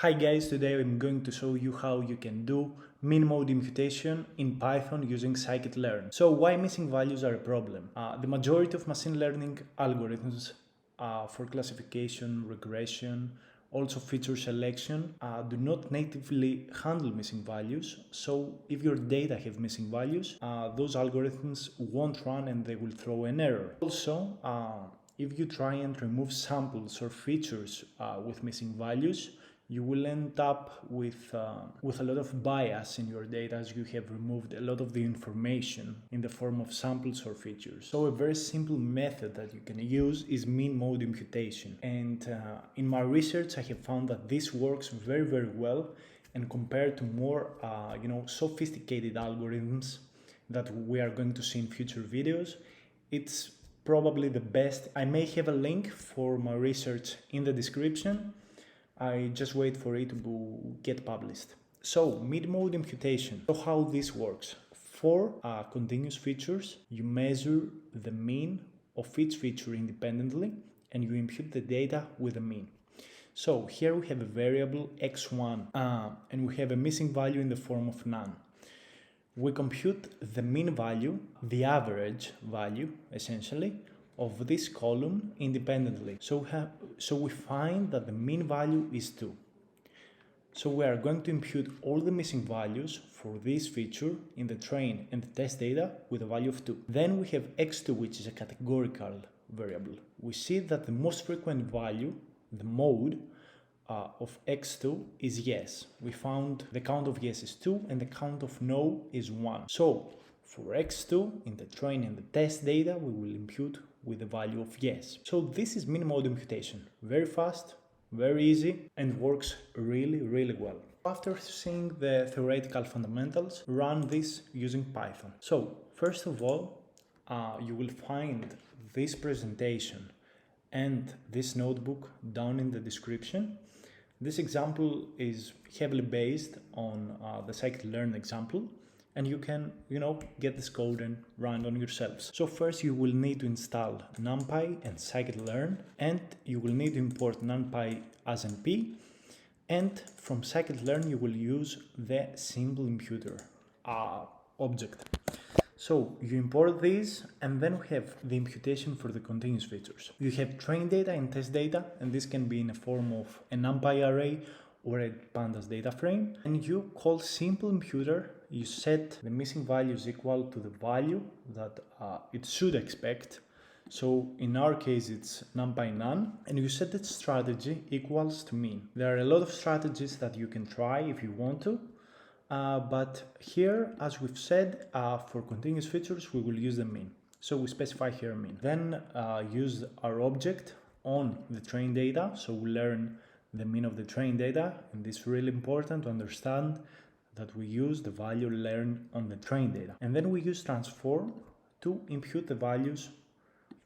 Hi guys, today I'm going to show you how you can do min-mode imputation in Python using scikit-learn. So why missing values are a problem? The majority of machine learning algorithms for classification, regression, also feature selection do not natively handle missing values. So if your data have missing values, those algorithms won't run and they will throw an error. Also, if you try and remove samples or features with missing values, you will end up with a lot of bias in your data as you have removed a lot of the information in the form of samples or features. So a very simple method that you can use is min-mode imputation. And in my research, I have found that this works very, very well. And compared to more, sophisticated algorithms that we are going to see in future videos, it's probably the best. I may have a link for my research in the description. I just wait for it to get published. So, min-mode imputation. So how this works. For continuous features, you measure the mean of each feature independently and you impute the data with the mean. So here we have a variable x1 and we have a missing value in the form of none. We compute the mean value, the average value essentially, of this column independently. So we find that the mean value is 2. So we are going to impute all the missing values for this feature in the train and the test data with a value of 2. Then we have x2, which is a categorical variable. We see that the most frequent value, the mode, of x2 is yes. We found the count of yes is 2 and the count of no is 1. So for x2 in the train and the test data, we will impute with the value of yes. So this is min-mode imputation. Very fast, very easy, and works really, really well. After seeing the theoretical fundamentals, run this using Python. So first of all, you will find this presentation and this notebook down in the description. This example is heavily based on the scikit-learn example, and you can, get this code and run it on yourselves. So first you will need to install NumPy and scikit-learn, and you will need to import NumPy as NP, and from scikit-learn you will use the simple imputer object. So you import these, and then we have the imputation for the continuous features. You have train data and test data, and this can be in a form of a NumPy array or a pandas data frame. And you call simple imputer, you set the missing values equal to the value that it should expect. So in our case, it's NumPy none, and you set its strategy equals to mean. There are a lot of strategies that you can try if you want to. But here, as we've said, for continuous features, we will use the mean. So we specify here mean. Then use our object on the train data. So we learn the mean of the train data. And this is really important to understand that we use the value learned on the train data. And then we use transform to impute the values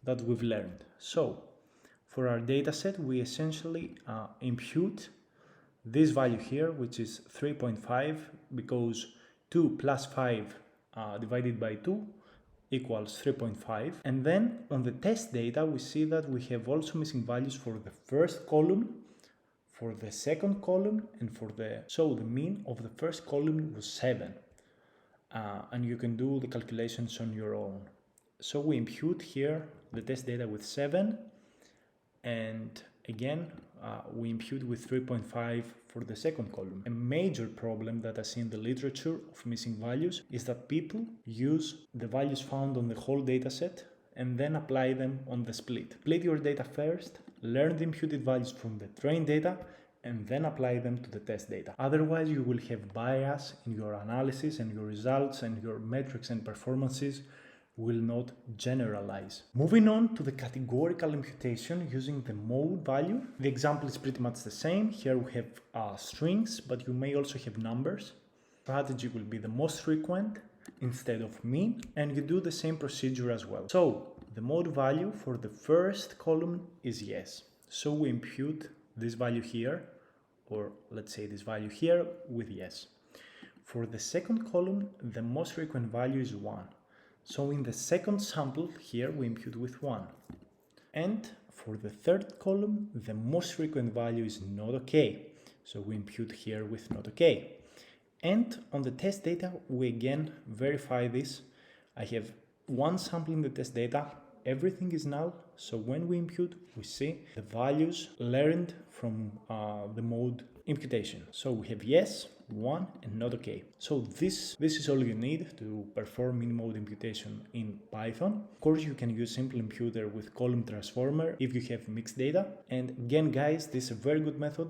that we've learned. So for our data set, we essentially impute this value here, which is 3.5, because 2 plus 5 divided by 2 equals 3.5. And then on the test data, we see that we have also missing values for the first column, for the second column, and so the mean of the first column was 7. And you can do the calculations on your own. So we impute here the test data with 7, and again, we impute with 3.5 for the second column. A major problem that I see in the literature of missing values is that people use the values found on the whole dataset and then apply them on the split. Split your data first, learn the imputed values from the trained data, and then apply them to the test data. Otherwise, you will have bias in your analysis, and your results and your metrics and performances will not generalize. Moving on to the categorical imputation using the mode value. The example is pretty much the same. Here we have strings, but you may also have numbers. Strategy will be the most frequent instead of mean, and you do the same procedure as well. So the mode value for the first column is yes. So we impute this value here, or let's say this value here, with yes. For the second column, the most frequent value is 1. So in the second sample here, we impute with 1. And for the third column, the most frequent value is not okay. So we impute here with not okay. And on the test data, we again verify this. I have one sample in the test data, everything is null. So when we impute, we see the values learned from the mode imputation. So we have yes, one, and not okay. So this is all you need to perform mini-mode imputation in Python. Of course, you can use simple imputer with column transformer if you have mixed data. And again, guys, this is a very good method